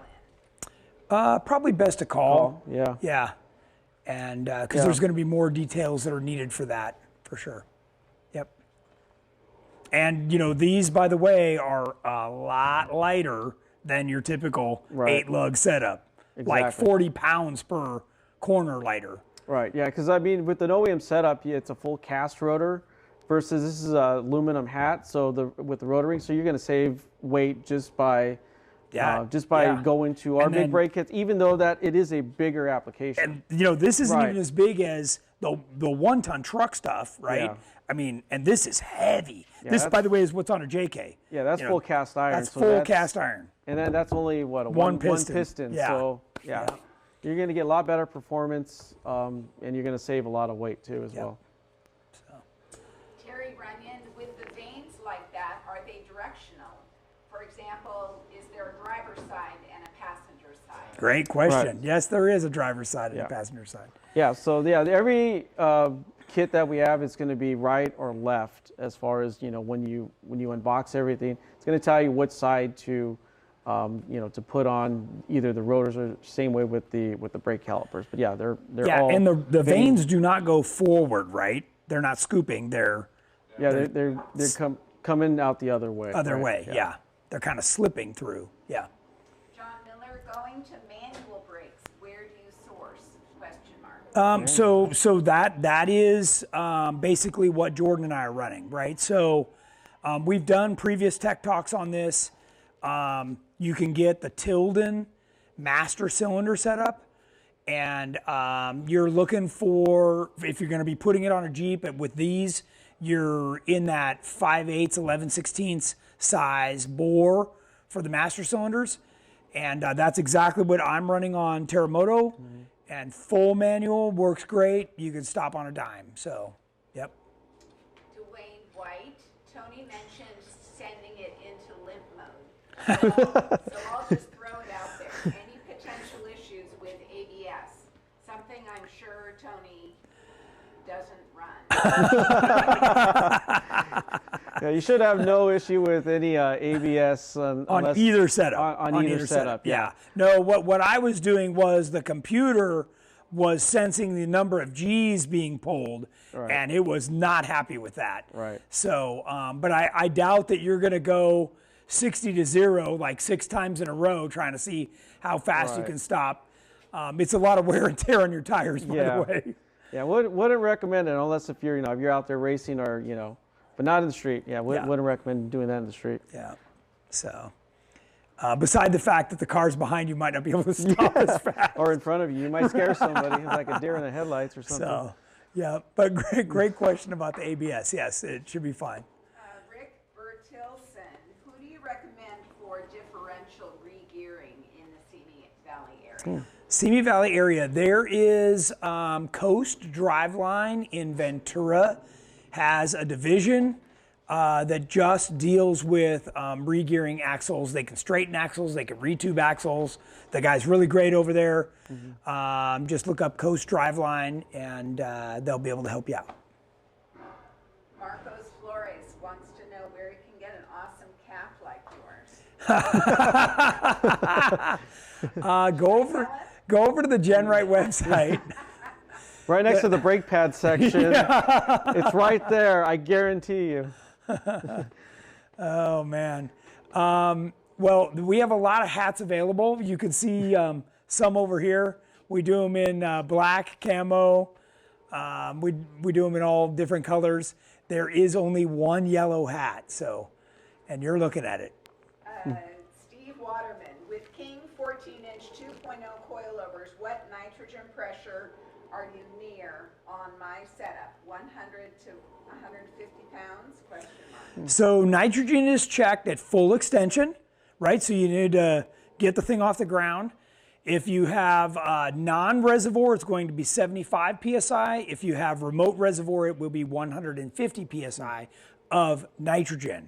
in? Probably best to call. Yeah. Yeah. And because there's going to be more details that are needed for that, for sure. Yep. And, these, by the way, are a lot lighter than your typical Right. 8-lug setup. Like Exactly. 40 pounds per corner lighter. Right, yeah, because with an OEM setup, it's a full cast rotor versus this is a aluminum hat. So with the rotary, so you're going to save weight just by Yeah, going to our And big then- brake kits, even though that it is a bigger application. And, this isn't Right. even as big as the 1-ton truck stuff, right? Yeah. And this is heavy. Yeah, This, by that's- the way, is what's on a JK. Yeah, that's full cast iron. That's so full cast iron. And then that's only what One piston. Yeah. So yeah, Yeah. you're going to get a lot better performance, and you're going to save a lot of weight too as Yep. well. Terry Runyon, with the vanes like that, are they directional? For example, is there a driver's side and a passenger side? Great question. Right. Yes, there is a driver's side and Yeah. a passenger side. Yeah, so every kit that we have is going to be right or left as far as when you unbox everything. It's going to tell you which side to to put on either the rotors or same way with the brake calipers. But yeah, they're Yeah, all and the vanes do not go forward, right? They're not scooping. They're they're coming out the other way. other right? way. Yeah. They're kind of slipping through. Yeah. John Miller, going to manual brakes, where do you source? Question mark. So that is basically what Jordan and I are running, right? So we've done previous tech talks on this. You can get the Tilden master cylinder setup, and you're looking for, if you're going to be putting it on a Jeep, with these, you're in that 5/8, 11/16 size bore for the master cylinders, and that's exactly what I'm running on Terremoto. And full manual works great. You can stop on a dime. So, yep. Dwayne White, Tony mentioned sending it into limp mode. So I'll just throw it out there. Any Yeah, you should have no issue with any ABS on either setup. On either setup, yeah. No, what I was doing was the computer was sensing the number of G's being pulled, and it was not happy with that. Right. So, but I doubt that you're going to go 60 to 0 like 6 times in a row trying to see how fast you can stop. It's a lot of wear and tear on your tires, by the way. Yeah, wouldn't recommend it unless if you're if you're out there racing or but not in the street. Yeah, wouldn't recommend doing that in the street. Yeah. So, beside the fact that the cars behind you might not be able to stop as fast, or in front of you, you might scare somebody. It's like a deer in the headlights or something. So, yeah. But great question about the ABS. Yes, it should be fine. Rick Bertilson, who do you recommend for differential re-gearing in the Simi Valley area? Simi Valley area, there is Coast Driveline in Ventura, has a division that just deals with re-gearing axles. They can straighten axles, they can retube axles. The guy's really great over there. Just look up Coast Driveline and they'll be able to help you out. Marcos Flores wants to know where he can get an awesome cap like yours. Go over to the GenRight website. Right next to the brake pad section. It's right there, I guarantee you. Oh, man. Well, we have a lot of hats available. You can see some over here. We do them in black, camo. We do them in all different colors. There is only one yellow hat, and you're looking at it. Steve Waterman, with King 14-inch 2.0 coilovers, what nitrogen pressure are you near on my setup? 100 to 150 pounds? Question mark. So nitrogen is checked at full extension, right? So you need to get the thing off the ground. If you have non-reservoir, it's going to be 75 PSI. If you have remote reservoir, it will be 150 PSI of nitrogen.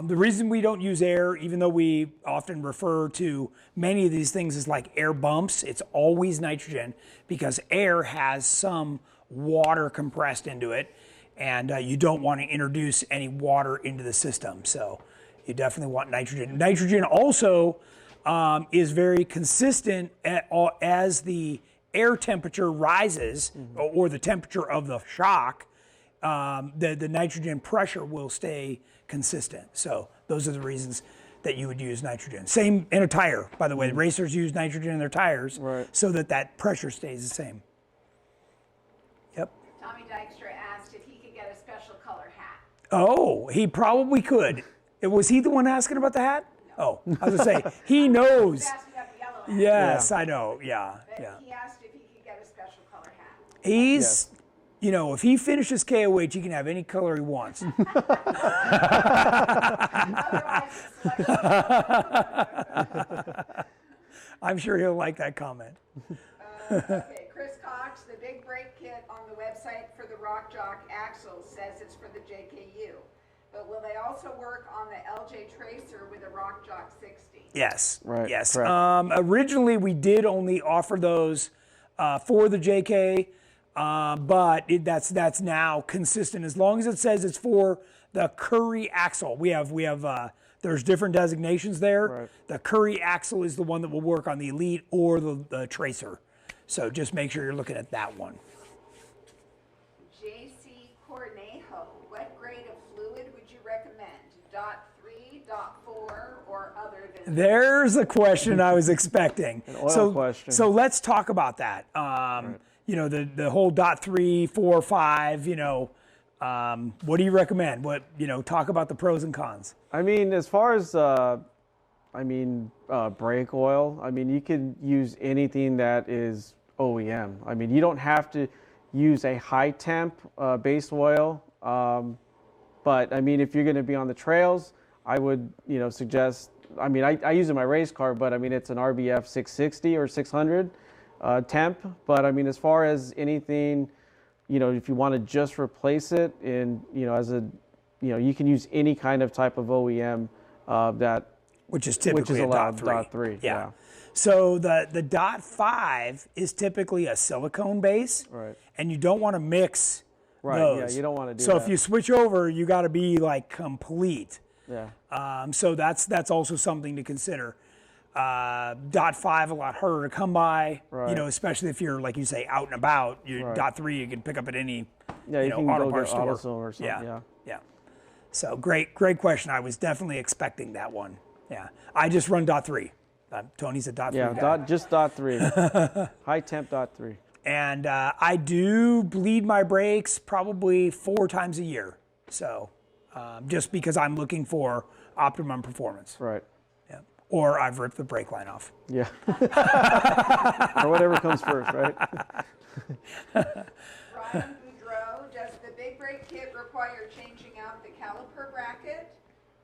The reason we don't use air, even though we often refer to many of these things as like air bumps, it's always nitrogen because air has some water compressed into it, and you don't want to introduce any water into the system. So you definitely want nitrogen. Nitrogen also is very consistent as the air temperature rises, or the temperature of the shock. The nitrogen pressure will stay consistent. So those are the reasons that you would use nitrogen. Same in a tire, by the way. The racers use nitrogen in their tires so that pressure stays the same. Yep. Tommy Dykstra asked if he could get a special color hat. Oh, he probably could. Was he the one asking about the hat? No. Oh, I was going to say, he knows. He asked about the yellow hat. Yes, I know. Yeah. But he asked if he could get a special color hat. He's... if he finishes KOH, he can have any color he wants. I'm sure he'll like that comment. Okay, Chris Cox, the big brake kit on the website for the Rock Jock axles says it's for the JKU. But will they also work on the LJ Tracer with a Rock Jock 60? Yes. Right. Yes. Originally, we did only offer those for the JK. But that's now consistent as long as it says it's for the Curry axle. We have there's different designations there. Right. The Curry axle is the one that will work on the Elite or the Tracer. So just make sure you're looking at that one. JC Cornejo, what grade of fluid would you recommend? .3, .4, or other than? There's a question I was expecting. An oil question. So let's talk about that. The whole .3, 4, 5, what do you recommend? Talk about the pros and cons. I mean, as far as, brake oil, you can use anything that is OEM. I mean, you don't have to use a high temp base oil. But if you're going to be on the trails, I would, suggest, I use it in my race car, but it's an RBF 660 or 600. Temp, but as far as anything, if you want to just replace it in, you can use any kind of type of OEM which is typically allowed, a .3. Yeah. So the .5 is typically a silicone base, right? And you don't want to mix Right, those. yeah, you don't wanna do so that. if you switch over, you got to be like complete. Yeah. So that's also something to consider. Dot 5 a lot harder to come by, Right. especially if you're, like you say, out and about. Right. Dot 3 you can pick up at any Yeah, you can auto go parts get store. AutoZone or something. Yeah. So great question. I was definitely expecting that one. Yeah, I just run dot 3. Tony's a dot 3 Yeah, guy. just dot 3. High temp dot 3. And I do bleed my brakes probably 4 times a year. So just because I'm looking for optimum performance. Right. Yeah. Or I've ripped the brake line off. Yeah. Or whatever comes first, right? Ryan Boudreau, does the big brake kit require changing out the caliper bracket?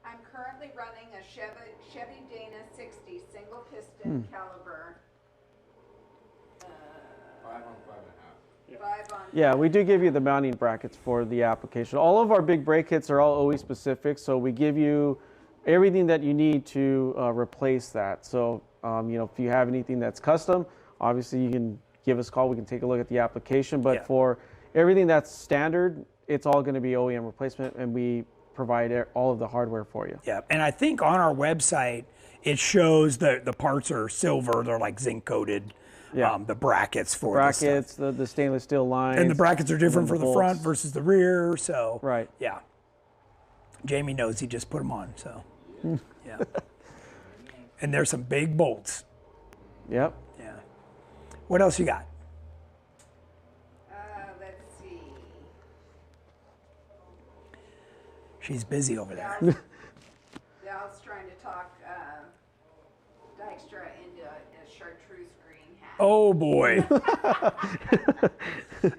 I'm currently running a Chevy Dana 60 single piston caliper. 5 on 5.5. 5 on. Yeah, we do give you the mounting brackets for the application. All of our big brake kits are all OE specific, so we give you everything that you need to replace that. So, if you have anything that's custom, obviously you can give us a call. We can take a look at the application. But Yeah. for everything that's standard, it's all going to be OEM replacement, and we provide all of the hardware for you. Yeah, and I think on our website it shows that the parts are silver. They're like zinc coated. Yeah. The brackets for this stuff. Brackets, the stainless steel lines. And the brackets are different and for the bolts. front versus the rear. So Right. yeah, Jamie knows he just put them on. So yeah, and there's some big bolts. Yep. Yeah. What else you got? Let's see. She's busy over there. Dal's trying to talk Dykstra into a chartreuse green hat. Oh boy.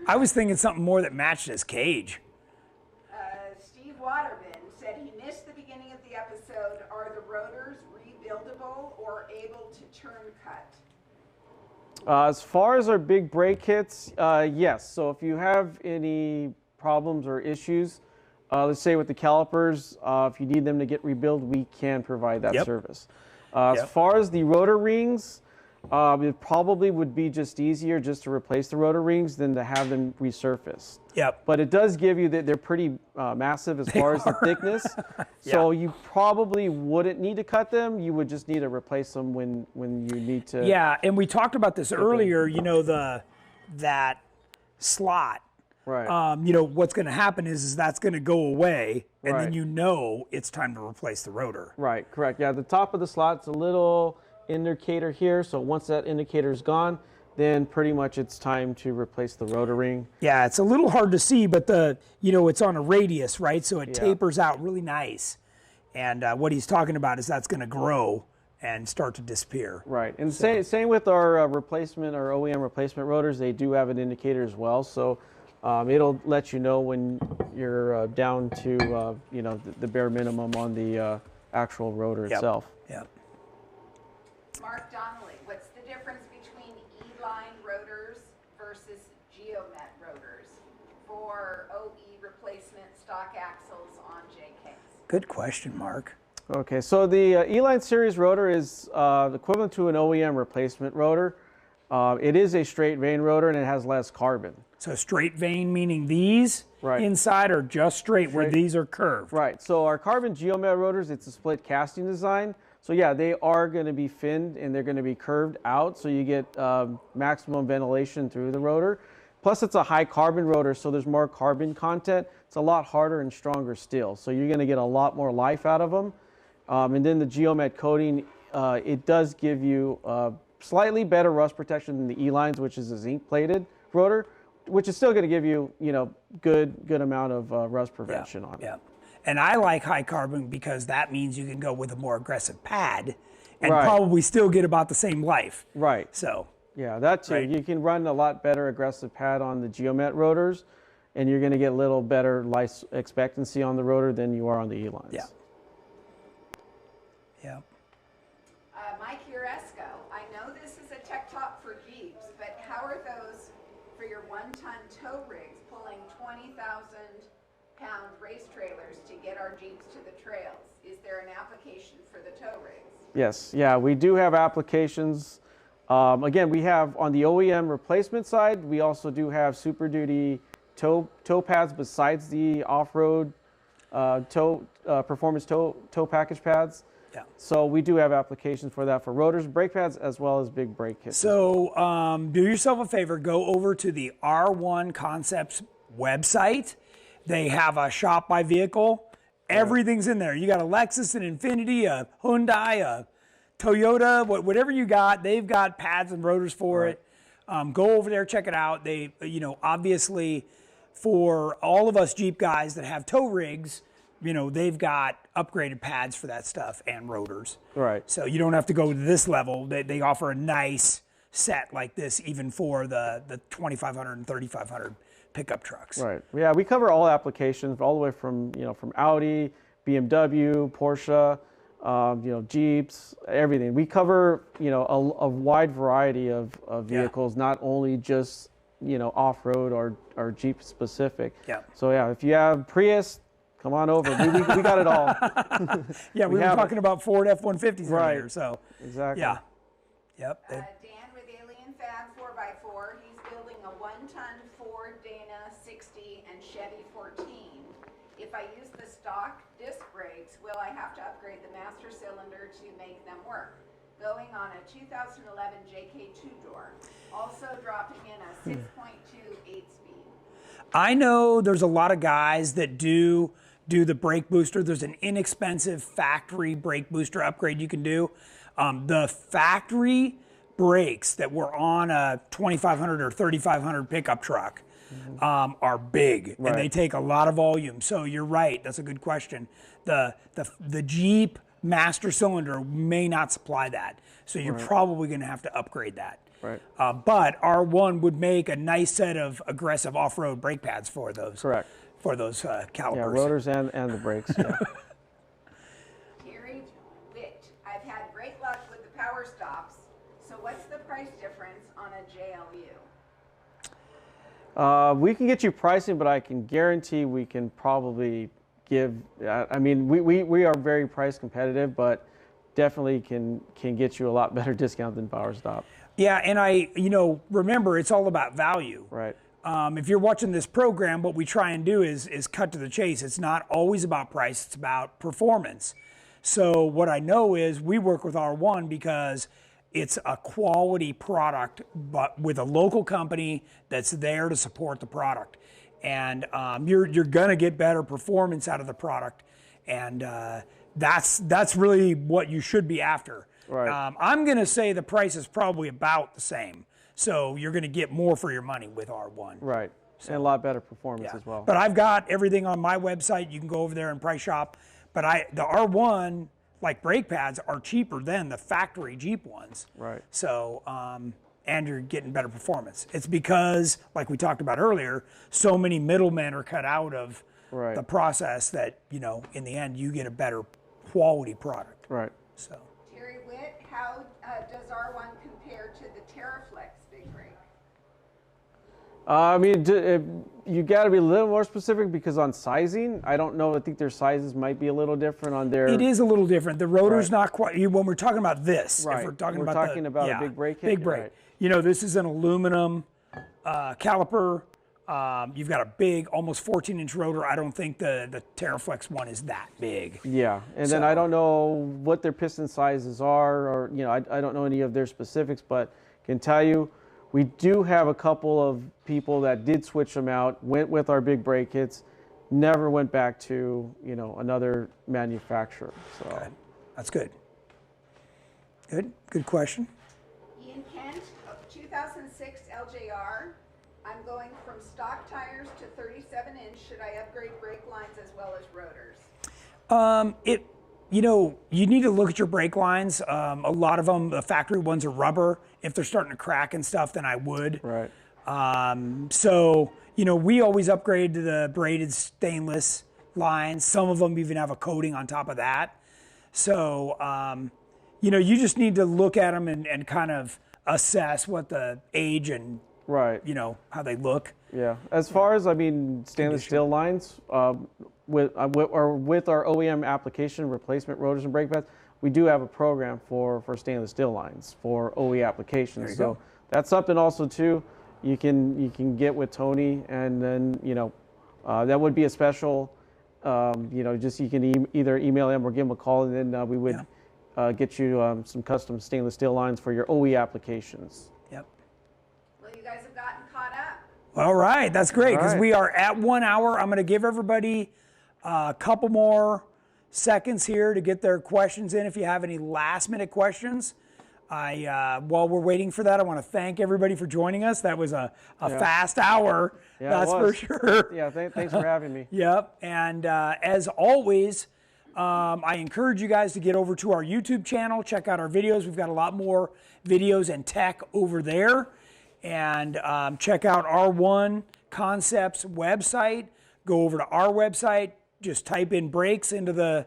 I was thinking something more that matched his cage. Steve Waterman said he missed the beginning of the episode. Are the rotors rebuildable or able to turn cut? As far as our big brake kits, yes. So if you have any problems or issues, let's say with the calipers, if you need them to get rebuilt, we can provide that Yep. service. As far as the rotor rings, it probably would be just easier just to replace the rotor rings than to have them resurfaced. Yep. But it does give you that they're pretty massive as far as the thickness. So you probably wouldn't need to cut them. You would just need to replace them when you need to. Yeah, and we talked about this earlier. That slot. Right. What's going to happen is that's going to go away, and Right. then it's time to replace the rotor. Right, correct. Yeah, the top of the slot's a little indicator here. So once that indicator is gone, then pretty much it's time to replace the rotor ring. Yeah, it's a little hard to see, but it's on a radius, right? So it tapers out really nice. And what he's talking about is that's going to grow and start to disappear. Right, and same with our replacement, our OEM replacement rotors. They do have an indicator as well. So it'll let you know when you're down to the bare minimum on the actual rotor itself. Yep. Mark Donnelly, what's the difference between E-line rotors versus Geomet rotors for OE replacement stock axles on JKs? Good question, Mark. Okay, so the E-line series rotor is equivalent to an OEM replacement rotor. It is a straight vane rotor and it has less carbon. So straight vane meaning these Right. inside or just straight where these are curved? Right, so our carbon Geomet rotors, it's a split casting design. So yeah, they are going to be finned and they're going to be curved out so you get maximum ventilation through the rotor. Plus it's a high carbon rotor, so there's more carbon content. It's a lot harder and stronger steel. So you're going to get a lot more life out of them. And then the Geomet coating, it does give you slightly better rust protection than the E-lines, which is a zinc plated rotor, which is still going to give you, good amount of rust prevention on it. Yeah. And I like high carbon because that means you can go with a more aggressive pad and Right. probably still get about the same life. Right. So, Yeah, that too. Right. You can run a lot better aggressive pad on the Geomet rotors, and you're going to get a little better life expectancy on the rotor than you are on the E-lines. yeah. Yeah. Mike Uresco, I know this is a tech talk for Jeeps, but how are those for your one-ton tow rigs pulling 20,000-pound race trailers to get our Jeeps to the trails? Is there an application for the tow rigs? Yes, yeah, we do have applications. Again, we have on the OEM replacement side, we also do have Super Duty toe pads besides the off-road performance toe package pads. Yeah. So we do have applications for that for rotors, brake pads, as well as big brake kits. So do yourself a favor, go over to the R1 Concepts website. They have a shop by vehicle. Everything's in there. You got a Lexus, an Infiniti, a Hyundai, a Toyota, whatever you got, they've got pads and rotors for it. Go over there, check it out. They, obviously for all of us Jeep guys that have tow rigs, they've got upgraded pads for that stuff and rotors. Right. So you don't have to go to this level. They offer a nice set like this even for the 2500 and 3500 pickup trucks. Right. Yeah, we cover all applications all the way from, from Audi, BMW, Porsche, Jeeps, everything. We cover, a wide variety of vehicles, not only just, off-road or Jeep specific. Yeah. So yeah, if you have Prius, come on over. We got it all. Yeah, we were talking about Ford F-150s earlier, so. Exactly. Yeah. Yep. Dan with Alien Fab 4x4, he's building a 1-ton Ford Dana 60 and Chevy 14. If I use the stock disc brakes, will I have to upgrade the master cylinder to make them work? Going on a 2011 JK 2-door, also dropping in a 6.2 8-speed. I know there's a lot of guys that do the brake booster. There's an inexpensive factory brake booster upgrade you can do. The factory brakes that were on a 2500 or 3500 pickup truck are big, and they take a lot of volume. So you're right. That's a good question. The Jeep master cylinder may not supply that, so you're probably going to have to upgrade that. Right. But R1 would make a nice set of aggressive off-road brake pads for those. Correct. For those calipers. Yeah, rotors and the brakes. Yeah. Terry Witt, I've had great luck with the power stops. So what's the price difference on a JLU? We can get you pricing, but I can guarantee we can probably give. I mean, we are very price competitive, but definitely can get you a lot better discount than power stop. Yeah, and remember, it's all about value. Right. If you're watching this program, what we try and do is cut to the chase. It's not always about price, it's about performance. So what I know is we work with R1 because it's a quality product, but with a local company that's there to support the product. And you're gonna get better performance out of the product. And that's really what you should be after. Right. I'm gonna say the price is probably about the same. So you're going to get more for your money with R1. Right, and a lot better performance as well. But I've got everything on my website. You can go over there and price shop. But the R1, like brake pads, are cheaper than the factory Jeep ones. Right. So, and you're getting better performance. It's because, like we talked about earlier, so many middlemen are cut out of the process that, in the end, you get a better quality product. Right. So. Terry Witt, how does R1 compare to the TerraFlex big brake? I mean, you got to be a little more specific because on sizing, I don't know. I think their sizes might be a little different on their. It is a little different. The rotor's not quite. When we're talking about this, Right. if we're talking We're about talking about a big brake kit? big brake. Right. This is an aluminum caliper. You've got a big, almost 14-inch rotor. I don't think the TerraFlex one is that big. Yeah, and then I don't know what their piston sizes are, or I don't know any of their specifics, but can tell you, we do have a couple of people that did switch them out, went with our big brake kits, never went back to another manufacturer. So Okay. That's good. Good question. Ian Kent, 2006 LJR. I'm going from stock tires to 37-inch. Should I upgrade brake lines as well as rotors? You need to look at your brake lines. A lot of them, the factory ones are rubber. If they're starting to crack and stuff, then I would. right. So, we always upgrade to the braided stainless lines. Some of them even have a coating on top of that. So, you just need to look at them and kind of assess what the age and, Right. how they look. Yeah. As far as stainless steel lines, with our OEM application replacement rotors and brake pads, we do have a program for stainless steel lines for OE applications. So that's something also too. you can get with Tony, and then that would be a special. Just you can either email him or give him a call, and then we would get you some custom stainless steel lines for your OE applications. Yep. Well, you guys have gotten caught up. All right, that's great because All right. we are at 1 hour. I'm going to give everybody a couple more seconds here to get their questions in. If you have any last minute questions, while we're waiting for that, I want to thank everybody for joining us. That was a fast hour, Yeah, that's it for was. sure. Yeah, thanks for having me. Yep, and as always, I encourage you guys to get over to our YouTube channel, check out our videos. We've got a lot more videos and tech over there. And check out R1 Concepts website. Go over to our website, just type in brakes into the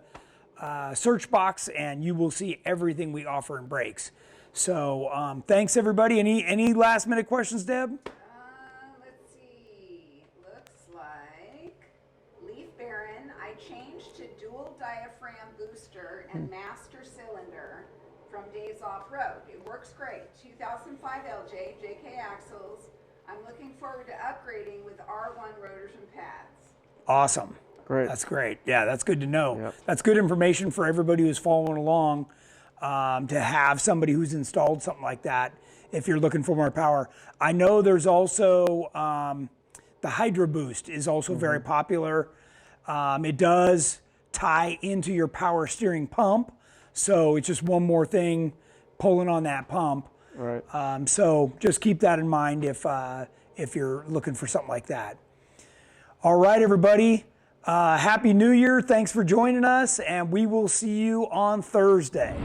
search box, and you will see everything we offer in brakes. So thanks, everybody. Any last minute questions, Deb? Let's see. Looks like Leaf Baron. I changed to dual diaphragm booster and master cylinder from days off-road. It works great. 2005 LJ, JK axles. I'm looking forward to upgrading with R1 rotors and pads. Awesome. Great. That's great. Yeah, that's good to know. Yep. That's good information for everybody who's following along, to have somebody who's installed something like that if you're looking for more power. I know there's also the Hydro Boost is also very popular. It does tie into your power steering pump, so it's just one more thing pulling on that pump. Right. So just keep that in mind if you're looking for something like that. All right, everybody. Happy New Year. Thanks for joining us, and we will see you on Thursday.